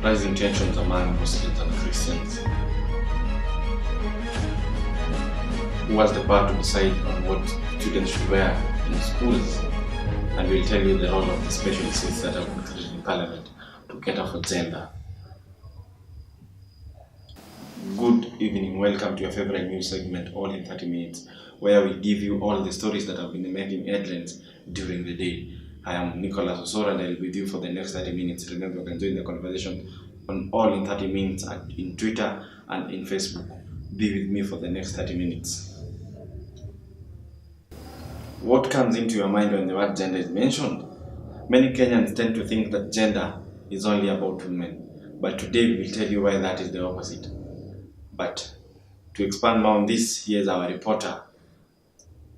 rising tensions among Muslims and Christians. Who has the power to decide on what students should wear in schools? And we'll tell you the role of the special seats that have been created in Parliament to cater for gender. Good evening, welcome to your favorite news segment, All in 30 Minutes, where we give you all the stories that have been making headlines during the day. I am Nicholas Osora and I'll be with you for the next 30 minutes. Remember, you can join the conversation on All in 30 Minutes in Twitter and in Facebook. Be with me for the next 30 minutes. What comes into your mind when the word gender is mentioned? Many Kenyans tend to think that gender is only about women, but today we will tell you why that is the opposite. But to expand more on this, here's our reporter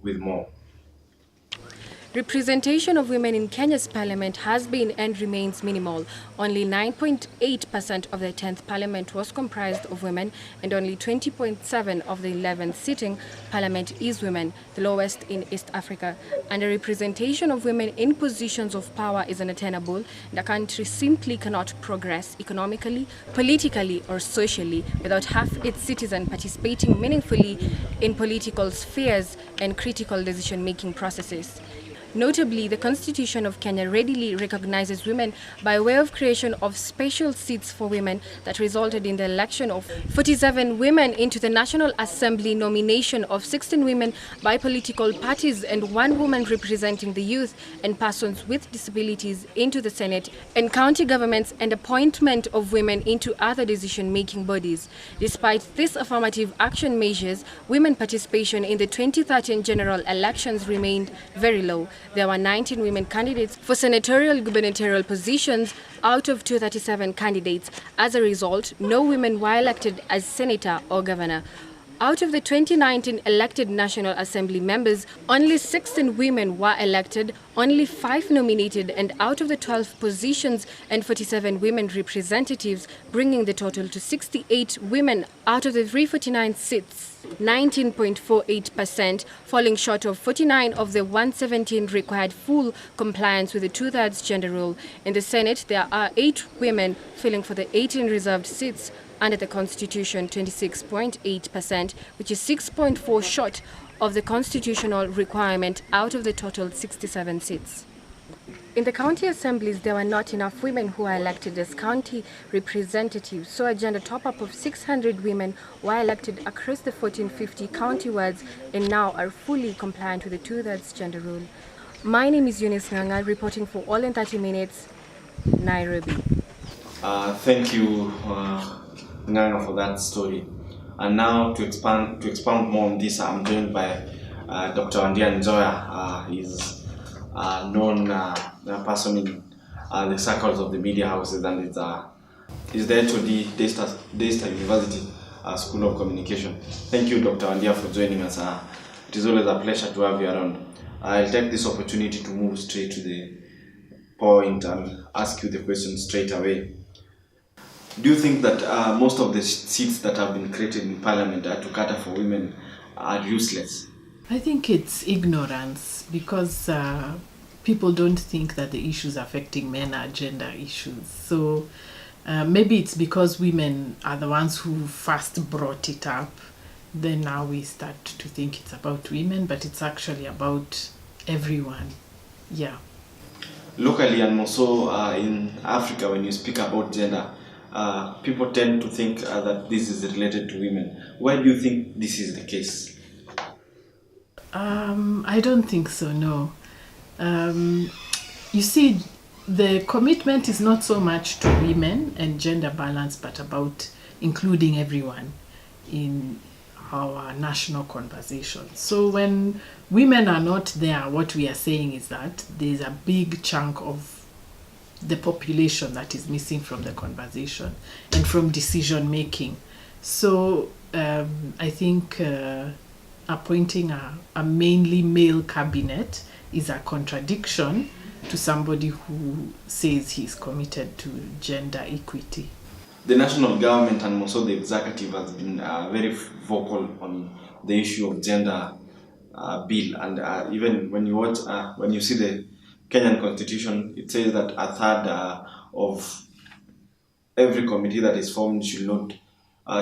with more. Representation of women in Kenya's parliament has been and remains minimal. Only 9.8% of the 10th parliament was comprised of women, and only 20.7% of the 11th sitting parliament is women, the lowest in East Africa. And the representation of women in positions of power is unattainable. The country simply cannot progress economically, politically, or socially without half its citizens participating meaningfully in political spheres and critical decision-making processes. Notably, the Constitution of Kenya readily recognizes women by way of creation of special seats for women that resulted in the election of 47 women into the National Assembly, nomination of 16 women by political parties and 1 woman representing the youth and persons with disabilities into the Senate and county governments, and appointment of women into other decision-making bodies. Despite these affirmative action measures, women participation in the 2013 general elections remained very low. There were 19 women candidates for senatorial gubernatorial positions out of 237 candidates. As a result, no women were elected as senator or governor. Out of the 2019 elected National Assembly members, only 16 women were elected, only 5 nominated, and out of the 12 positions and 47 women representatives, bringing the total to 68 women out of the 349 seats, 19.48%, falling short of 49 of the 117 required full compliance with the two-thirds gender rule. In the Senate, there are 8 women filling for the 18 reserved seats under the Constitution, 26.8%, which is 6.4 short of the constitutional requirement out of the total 67 seats. In the county assemblies, there were not enough women who were elected as county representatives, so a gender top-up of 600 women were elected across the 1450 county wards and now are fully compliant with the two-thirds gender rule. My name is Eunice Nganga, reporting for All in 30 Minutes, Nairobi. Thank you, Nganga, for that story. And now to expound more on this, I'm joined by Dr. Wandia Nzoia. He's a known person in the circles of the media houses, and he's the HOD Daystar University School of Communication. Thank you, Dr. Wandia, for joining us. It is always a pleasure to have you around. I'll take this opportunity to move straight to the point and ask you the question straight away. Do you think that most of the seats that have been created in Parliament to cater for women are useless? I think it's ignorance, because people don't think that the issues affecting men are gender issues. So maybe it's because women are the ones who first brought it up. Then now we start to think it's about women, but it's actually about everyone. Yeah. Locally and also in Africa, when you speak about gender, people tend to think that this is related to women. Why do you think this is the case? I don't think so, no. You see, the commitment is not so much to women and gender balance, but about including everyone in our national conversation. So when women are not there, what we are saying is that there's a big chunk of the population that is missing from the conversation and from decision making. So I think appointing a mainly male cabinet is a contradiction to somebody who says he's committed to gender equity. The national government and also the executive has been very vocal on the issue of gender bill, and even when you see the Kenyan Constitution, it says that a third of every committee that is formed should not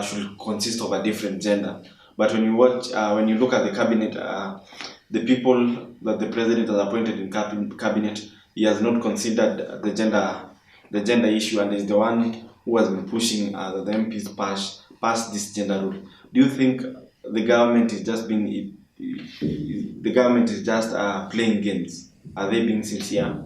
should consist of a different gender. But when when you look at the cabinet, the people that the president has appointed in cabinet, he has not considered the gender issue, and is the one who has been pushing that the MPs pass this gender rule. Do you think the government is just playing games? Are they being sincere?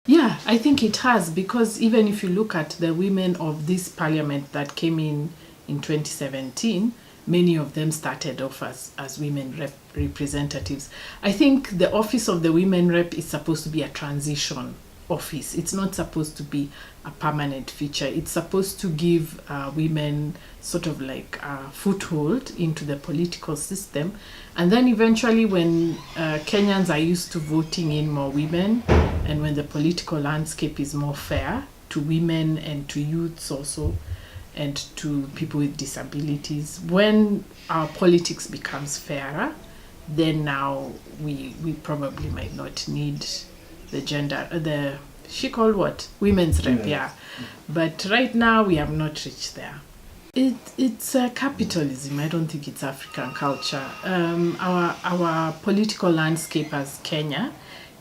Yeah, I think it has, because even if you look at the women of this parliament that came in 2017, many of them started off as women representatives. I think the office of the women rep is supposed to be a transition office. It's not supposed to be a permanent feature. It's supposed to give women sort of like a foothold into the political system. And then eventually when Kenyans are used to voting in more women, and when the political landscape is more fair to women and to youths also, and to people with disabilities, when our politics becomes fairer, then now we probably might not need she called what? Women's rep, yeah. But right now we have not reached there. It's capitalism. I don't think it's African culture. Our political landscape as Kenya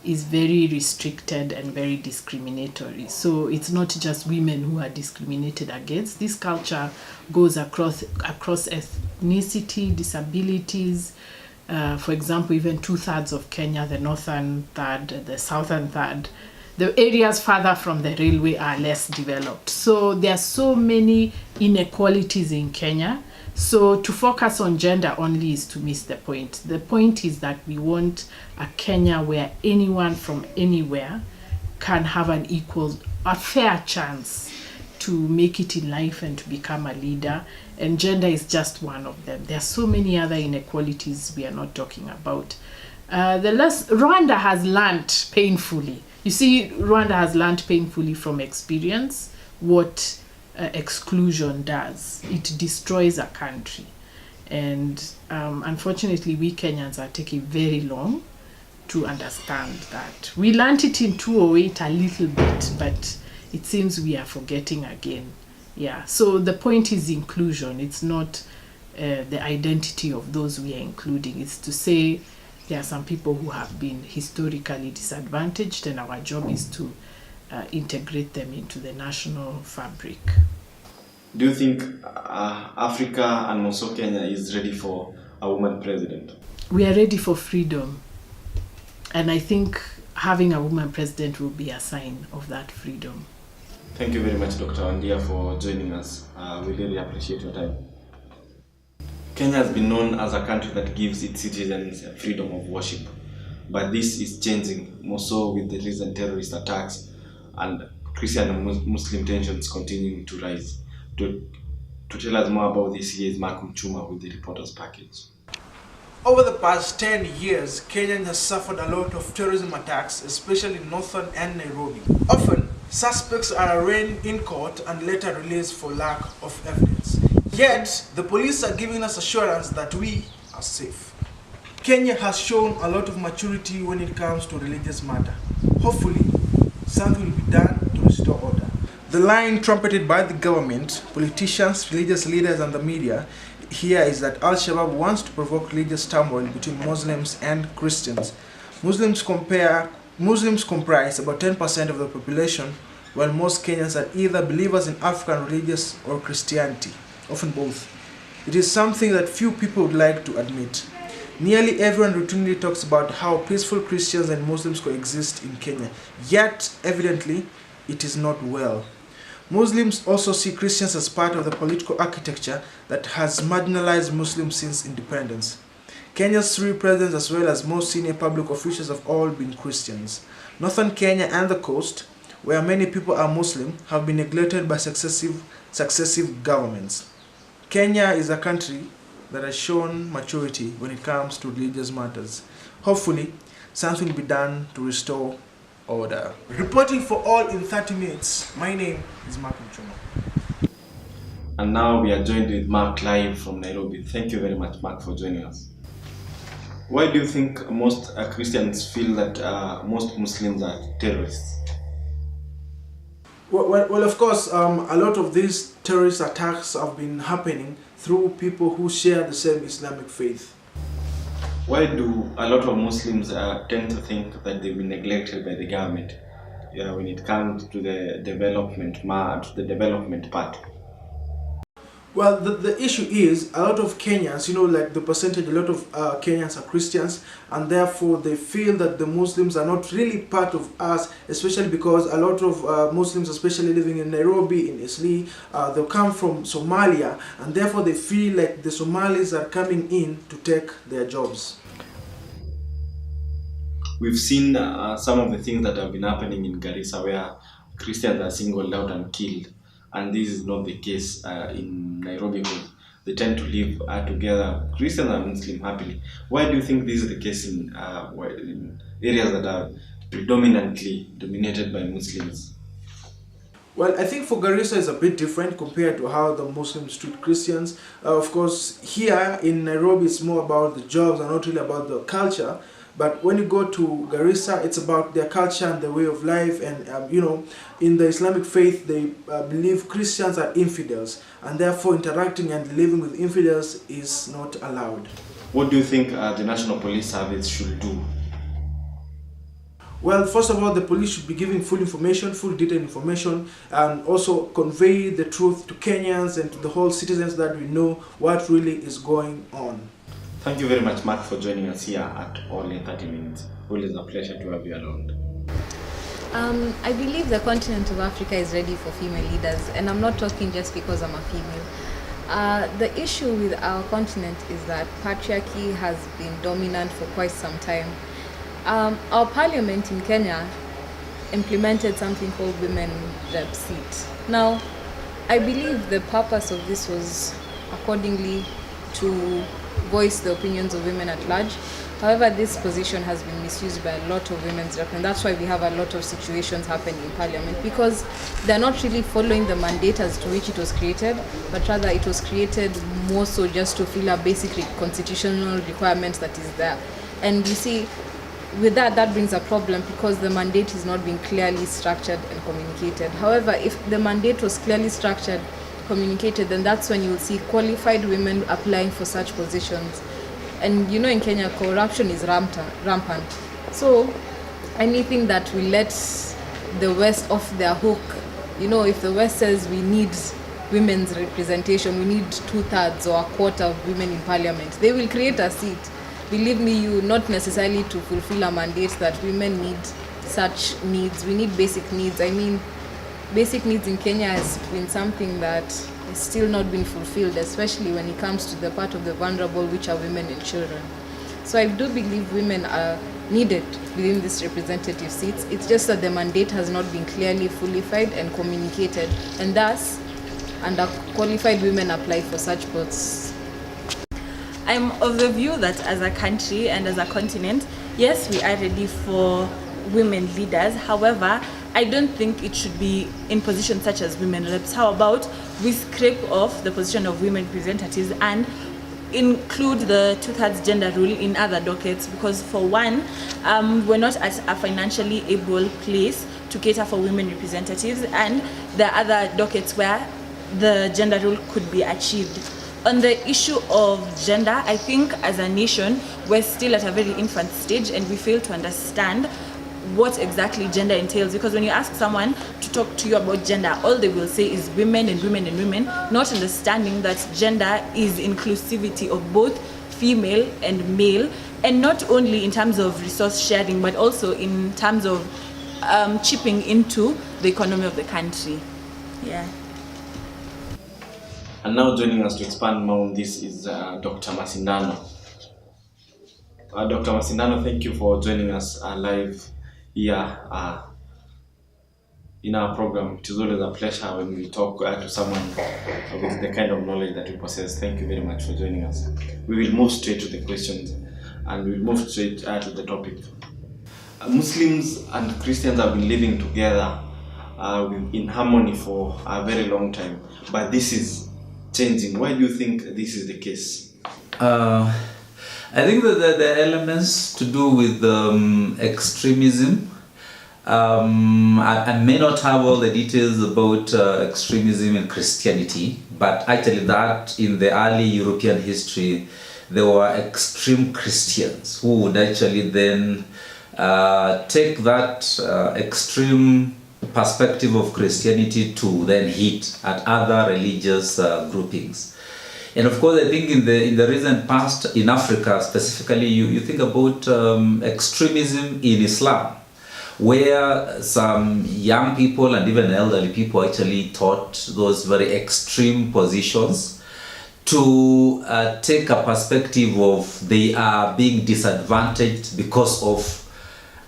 is very restricted and very discriminatory. So it's not just women who are discriminated against. This culture goes across ethnicity, disabilities. For example, even 2/3 of Kenya, the northern third, the southern third, the areas further from the railway are less developed. So there are so many inequalities in Kenya. So to focus on gender only is to miss the point. The point is that we want a Kenya where anyone from anywhere can have a fair chance to make it in life and to become a leader. And gender is just one of them. There are so many other inequalities we are not talking about. Rwanda has learnt painfully. You see, Rwanda has learnt painfully from experience what exclusion does. It destroys a country. And unfortunately, we Kenyans are taking very long to understand that. We learnt it in 2008 a little bit, but it seems we are forgetting again. Yeah, so the point is inclusion. It's not the identity of those we are including. It's to say there are some people who have been historically disadvantaged, and our job is to integrate them into the national fabric. Do you think Africa and also Kenya is ready for a woman president? We are ready for freedom. And I think having a woman president will be a sign of that freedom. Thank you very much, Dr. Wandia, for joining us. We really appreciate your time. Kenya has been known as a country that gives its citizens freedom of worship. But this is changing, more so with the recent terrorist attacks and Christian and Muslim tensions continuing to rise. To tell us more about this, here is Mark Mchuma with the reporter's package. Over the past 10 years, Kenya has suffered a lot of terrorism attacks, especially in Northern and Nairobi. Often, suspects are arraigned in court and later released for lack of evidence. Yet, the police are giving us assurance that we are safe. Kenya has shown a lot of maturity when it comes to religious matter. Hopefully, something will be done to restore order. The line trumpeted by the government, politicians, religious leaders and the media here is that Al-Shabaab wants to provoke religious turmoil between Muslims and Christians. Muslims comprise about 10% of the population, while most Kenyans are either believers in African religious or Christianity, often both. It is something that few people would like to admit. Nearly everyone routinely talks about how peaceful Christians and Muslims coexist in Kenya, yet evidently it is not well. Muslims also see Christians as part of the political architecture that has marginalized Muslims since independence. Kenya's three presidents as well as most senior public officials have all been Christians. Northern Kenya and the coast, where many people are Muslim, have been neglected by successive governments. Kenya is a country that has shown maturity when it comes to religious matters. Hopefully, something will be done to restore order. Reporting for all in 30 minutes, my name is Mark Mchuma. And now we are joined with Mark live from Nairobi. Thank you very much, Mark, for joining us. Why do you think most Christians feel that most Muslims are terrorists? Well, of course, a lot of these terrorist attacks have been happening through people who share the same Islamic faith. Why do a lot of Muslims tend to think that they've been neglected by the government when it comes to the development part? Well, the issue is a lot of Kenyans, like the percentage, a lot of Kenyans are Christians, and therefore they feel that the Muslims are not really part of us, especially because a lot of Muslims, especially living in Nairobi, in Isli, they come from Somalia, and therefore they feel like the Somalis are coming in to take their jobs. We've seen some of the things that have been happening in Garissa where Christians are singled out and killed. And this is not the case in Nairobi because they tend to live together, Christian and Muslim, happily. Why do you think this is the case in areas that are predominantly dominated by Muslims? Well, I think for Garissa is a bit different compared to how the Muslims treat Christians. Of course, here in Nairobi it's more about the jobs and not really about the culture. But when you go to Garissa, it's about their culture and their way of life. And, in the Islamic faith, they believe Christians are infidels. And therefore, interacting and living with infidels is not allowed. What do you think the National Police Service should do? Well, first of all, the police should be giving full information, full detailed information, and also convey the truth to Kenyans and to the whole citizens that we know what really is going on. Thank you very much, Mark, for joining us here at All in 30 Minutes. Always a pleasure to have you around. I believe the continent of Africa is ready for female leaders, and I'm not talking just because I'm a female. The issue with our continent is that patriarchy has been dominant for quite some time. Our parliament in Kenya implemented something called Women Rep Seat. Now, I believe the purpose of this was accordingly to voice the opinions of women at large. However, this position has been misused by a lot of women's rep, and that's why we have a lot of situations happening in parliament, because they're not really following the mandate as to which it was created, but rather it was created more so just to fill a basic constitutional requirement that is there. And you see, with that brings a problem because the mandate is not being clearly structured and communicated. However, if the mandate was clearly structured, communicated, then that's when you'll see qualified women applying for such positions. And in Kenya, corruption is rampant. So anything that will let the West off their hook, if the West says we need women's representation, we need 2/3 or a quarter of women in parliament, they will create a seat. Believe me, not necessarily to fulfill a mandate that women need such needs. We need basic needs. Basic needs in Kenya has been something that is still not being fulfilled, especially when it comes to the part of the vulnerable, which are women and children. So I do believe women are needed within these representative seats. It's just that the mandate has not been clearly fulfilled and communicated, and thus underqualified women apply for such posts. I'm of the view that as a country and as a continent, yes, we are ready for women leaders. However, I don't think it should be in positions such as women reps. How about we scrape off the position of women representatives and include the 2/3 gender rule in other dockets? Because for one, we're not at a financially able place to cater for women representatives, and there are other dockets where the gender rule could be achieved. On the issue of gender, I think as a nation, we're still at a very infant stage and we fail to understand what exactly gender entails, because when you ask someone to talk to you about gender, all they will say is women and women and women, not understanding that gender is inclusivity of both female and male, and not only in terms of resource sharing, but also in terms of chipping into the economy of the country. Yeah. And now joining us to expand more on this is Dr. Masindano. Dr. Masindano, thank you for joining us live here in our program. It is always a pleasure when we talk to someone with the kind of knowledge that we possess. Thank you very much for joining us. We will move straight to the questions and we will move straight to the topic. Muslims and Christians have been living together in harmony for a very long time, but this is changing. Why do you think this is the case? I think that the elements to do with extremism I may not have all the details about extremism in Christianity, but actually that in the early European history, there were extreme Christians who would actually then take that extreme perspective of Christianity to then hit at other religious groupings. And of course, I think in the recent past in Africa specifically, you think about extremism in Islam, where some young people and even elderly people actually taught those very extreme positions to take a perspective of they are being disadvantaged because of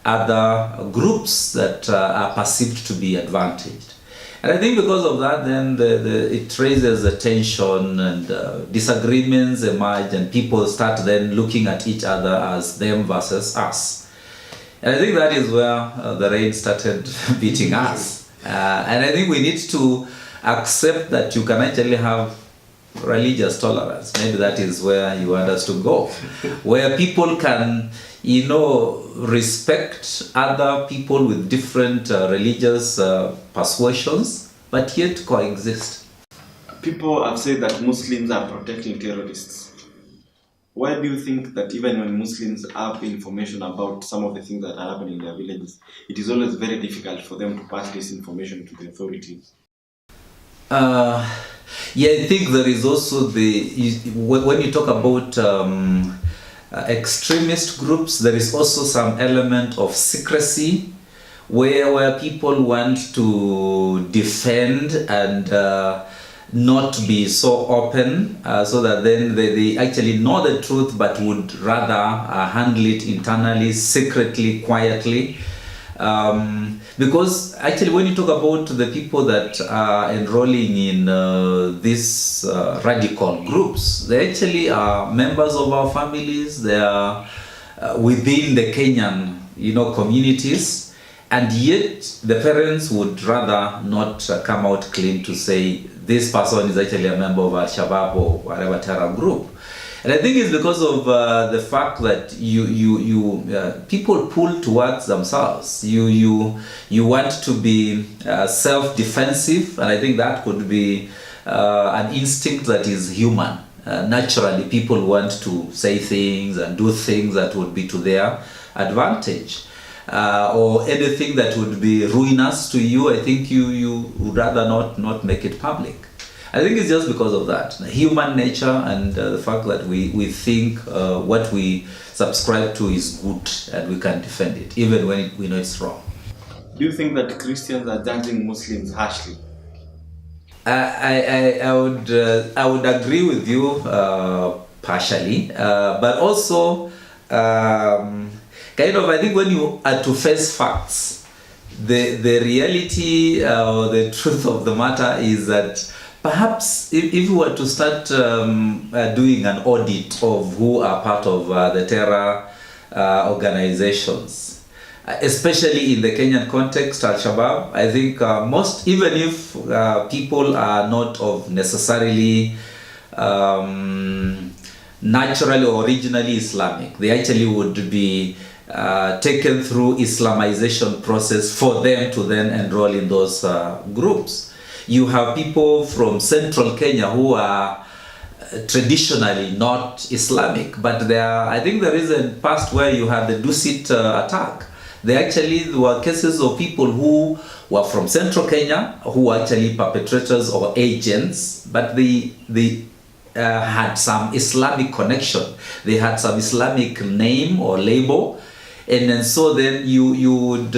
other groups that are perceived to be advantaged. And I think because of that, then it raises a tension and disagreements emerge, and people start then looking at each other as them versus us. And I think that is where the rain started beating us. And I think we need to accept that you can actually have religious tolerance. Maybe that is where you want us to go, where people can, respect other people with different religious persuasions, but yet coexist. People have said that Muslims are protecting terrorists. Why do you think that even when Muslims have information about some of the things that are happening in their villages, it is always very difficult for them to pass this information to the authorities? Yeah, I think there is also when you talk about extremist groups, there is also some element of secrecy where people want to defend and not be so open, so that then they actually know the truth but would rather handle it internally, secretly, quietly. Because actually when you talk about the people that are enrolling in these radical groups, they actually are members of our families, they are within the Kenyan communities, and yet the parents would rather not come out clean to say this person is actually a member of Al-Shabaab or whatever terror group. And I think it's because of the fact that people pull towards themselves. You want to be self-defensive, and I think that could be an instinct that is human. Naturally, people want to say things and do things that would be to their advantage, or anything that would be ruinous to you. I think you would rather not make it public. I think it's just because of that, human nature, and the fact that we think what we subscribe to is good and we can defend it, even when we know it's wrong. Do you think that Christians are judging Muslims harshly? I would agree with you partially, but also I think when you are to face facts, the reality or the truth of the matter is that perhaps if we were to start doing an audit of who are part of the terror organizations, especially in the Kenyan context, Al-Shabaab, I think even if people are not of necessarily naturally or originally Islamic, they actually would be taken through Islamization process for them to then enroll in those groups. You have people from central Kenya who are traditionally not Islamic, but I think there is a past where you had the Dusit attack. There were cases of people who were from central Kenya who were actually perpetrators or agents, but they had some Islamic connection. They had some Islamic name or label. And so then you would,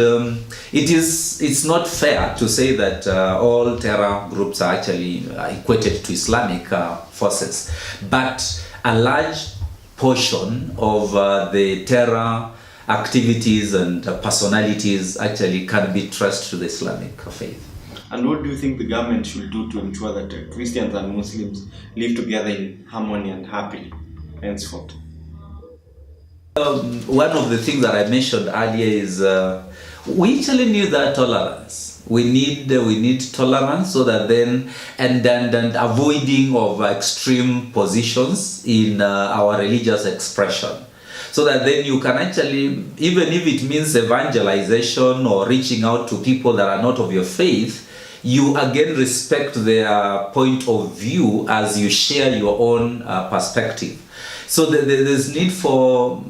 it's not fair to say that all terror groups are actually equated to Islamic forces, but a large portion of the terror activities and personalities actually can be traced to the Islamic faith. And what do you think the government should do to ensure that Christians and Muslims live together in harmony and happily henceforth? One of the things that I mentioned earlier is we actually need that tolerance. We need tolerance, so that then and avoiding of extreme positions in our religious expression. so that then you can actually, even if it means evangelization or reaching out to people that are not of your faith, you again respect their point of view as you share your own perspective. So there's need for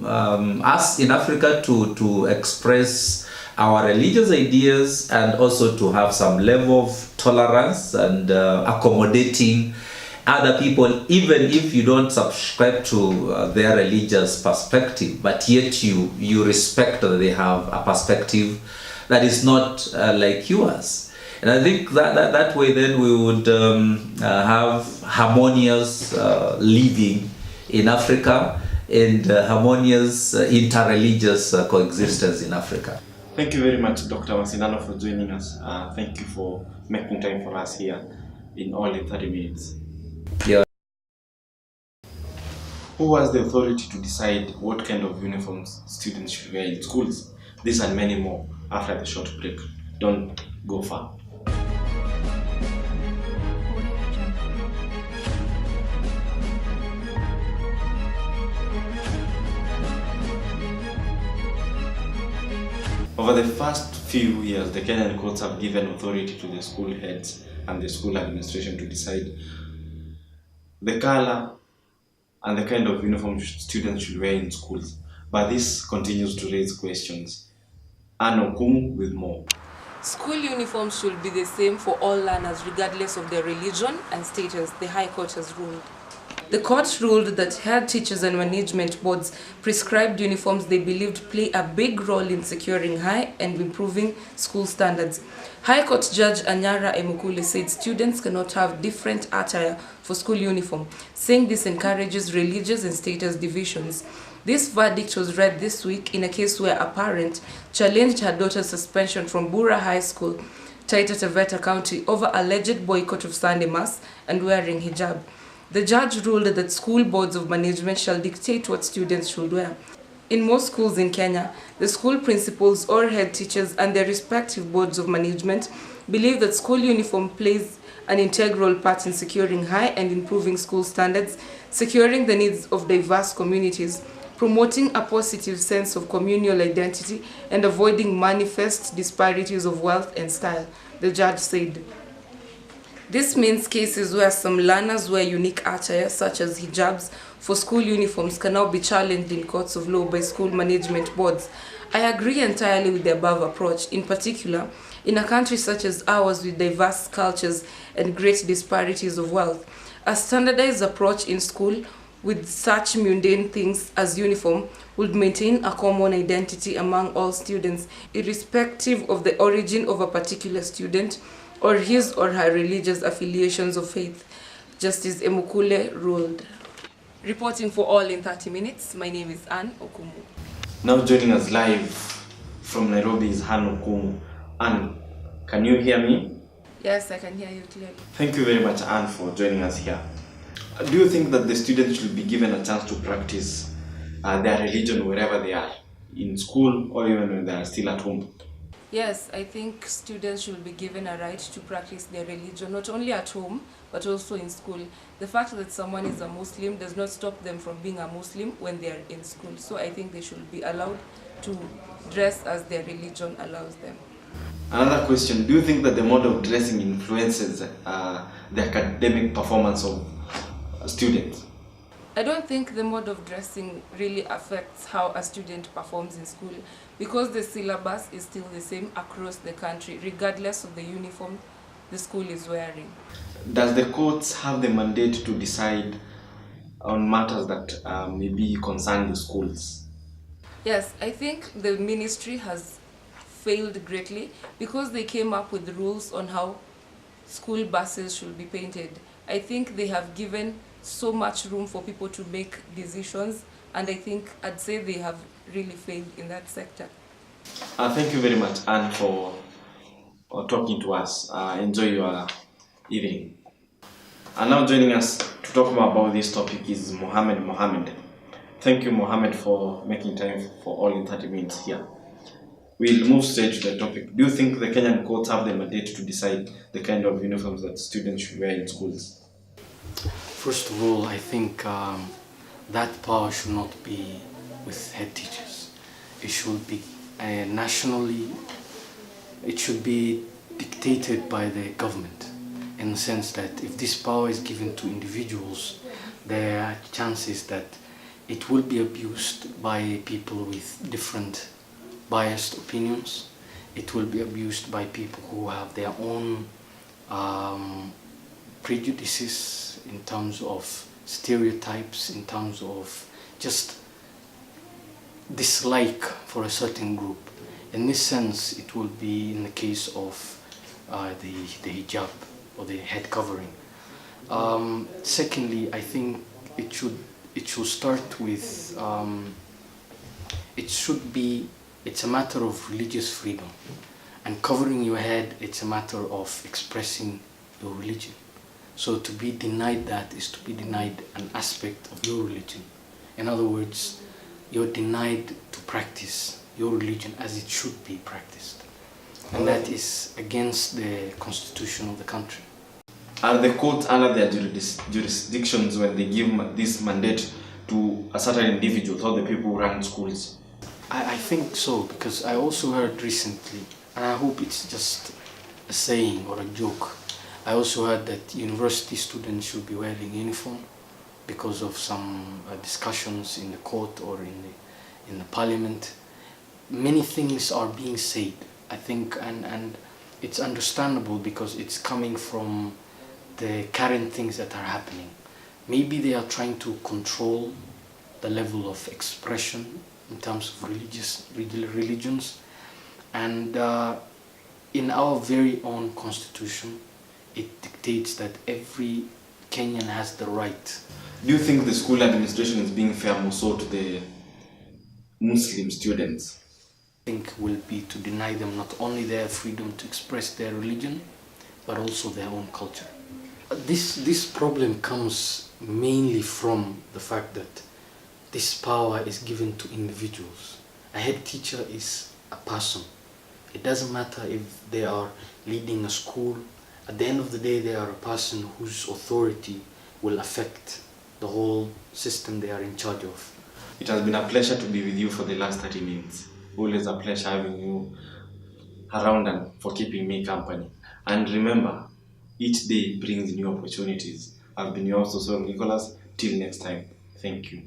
us in Africa to express our religious ideas and also to have some level of tolerance and accommodating other people, even if you don't subscribe to their religious perspective, but yet you respect that they have a perspective that is not like yours. And I think that way then we would have harmonious living in Africa and harmonious interreligious coexistence in Africa. Thank you very much, Dr. Masindano, for joining us. Thank you for making time for us here in All in 30 Minutes. Yeah. Who has the authority to decide what kind of uniforms students should wear in schools? This and many more after the short break. Don't go far. Over the first few years, the Kenyan courts have given authority to the school heads and the school administration to decide the color and the kind of uniform students should wear in schools. But this continues to raise questions. Anne Okumu with more. School uniforms should be the same for all learners regardless of their religion and status, the High Court has ruled. The court ruled that head teachers and management boards prescribed uniforms they believed play a big role in securing high and improving school standards. High Court Judge Anyara Emukule said students cannot have different attire for school uniform, saying this encourages religious and status divisions. This verdict was read this week in a case where a parent challenged her daughter's suspension from Bura High School, Taita Taveta County, over alleged boycott of Sunday Mass and wearing hijab. The judge ruled that school boards of management shall dictate what students should wear. In most schools in Kenya, the school principals or head teachers and their respective boards of management believe that school uniform plays an integral part in securing high and improving school standards, securing the needs of diverse communities, promoting a positive sense of communal identity, and avoiding manifest disparities of wealth and style, the judge said. This means cases where some learners wear unique attire, such as hijabs, for school uniforms can now be challenged in courts of law by school management boards. I agree entirely with the above approach. In particular, in a country such as ours with diverse cultures and great disparities of wealth, a standardized approach in school with such mundane things as uniform would maintain a common identity among all students, irrespective of the origin of a particular student or his or her religious affiliations of faith, Justice Emukule ruled. Reporting for All in 30 Minutes, my name is Anne Okumu. Now joining us live from Nairobi is Anne Okumu. Anne, can you hear me? Yes, I can hear you clearly. Thank you very much, Anne, for joining us here. Do you think that the students should be given a chance to practice their religion wherever they are, in school or even when they are still at home? Yes, I think students should be given a right to practice their religion, not only at home, but also in school. The fact that someone is a Muslim does not stop them from being a Muslim when they are in school. So I think they should be allowed to dress as their religion allows them. Another question, do you think that the mode of dressing influences the academic performance of students? I don't think the mode of dressing really affects how a student performs in school, because the syllabus is still the same across the country, regardless of the uniform the school is wearing. Does the courts have the mandate to decide on matters that maybe concern the schools? Yes, I think the ministry has failed greatly because they came up with rules on how school buses should be painted. I think they have given so much room for people to make decisions, and I think I'd say they have really failed in that sector. Thank you very much, Anne, for talking to us. Enjoy your evening. And now joining us to talk more about this topic is Mohammed. Thank you, Mohammed, for making time for All in 30 Minutes here. We'll move straight to the topic. Do you think the Kenyan courts have the mandate to decide the kind of uniforms that students should wear in schools? First of all, I think that power should not be with head teachers. It should be nationally, it should be dictated by the government, in the sense that if this power is given to individuals, there are chances that it will be abused by people with different biased opinions. It will be abused by people who have their own prejudices in terms of stereotypes, in terms of just dislike for a certain group. In this sense, it will be in the case of the hijab or the head covering. Secondly, I think it should start with it's a matter of religious freedom, and covering your head, it's a matter of expressing your religion. So to be denied that is to be denied an aspect of your religion. In other words, you're denied to practice your religion as it should be practiced, and that is against the constitution of the country. Are the courts under their jurisdictions when they give this mandate to a certain individual, or the people who run schools? I think so, because I also heard recently, and I hope it's just a saying or a joke, I also heard that university students should be wearing uniform because of some discussions in the court or in the parliament. Many things are being said, I think, and it's understandable because it's coming from the current things that are happening. Maybe they are trying to control the level of expression in terms of religions, and in our very own constitution, it dictates that every Kenyan has the right. Do you think the school administration is being fair more so to the Muslim students? I think will be to deny them not only their freedom to express their religion, but also their own culture. This problem comes mainly from the fact that this power is given to individuals. A head teacher is a person. It doesn't matter if they are leading a school. At the end of the day, they are a person whose authority will affect the whole system they are in charge of. It has been a pleasure to be with you for the last 30 minutes. Always a pleasure having you around and for keeping me company. And remember, each day brings new opportunities. I've been your host, Nicholas. Till next time, thank you.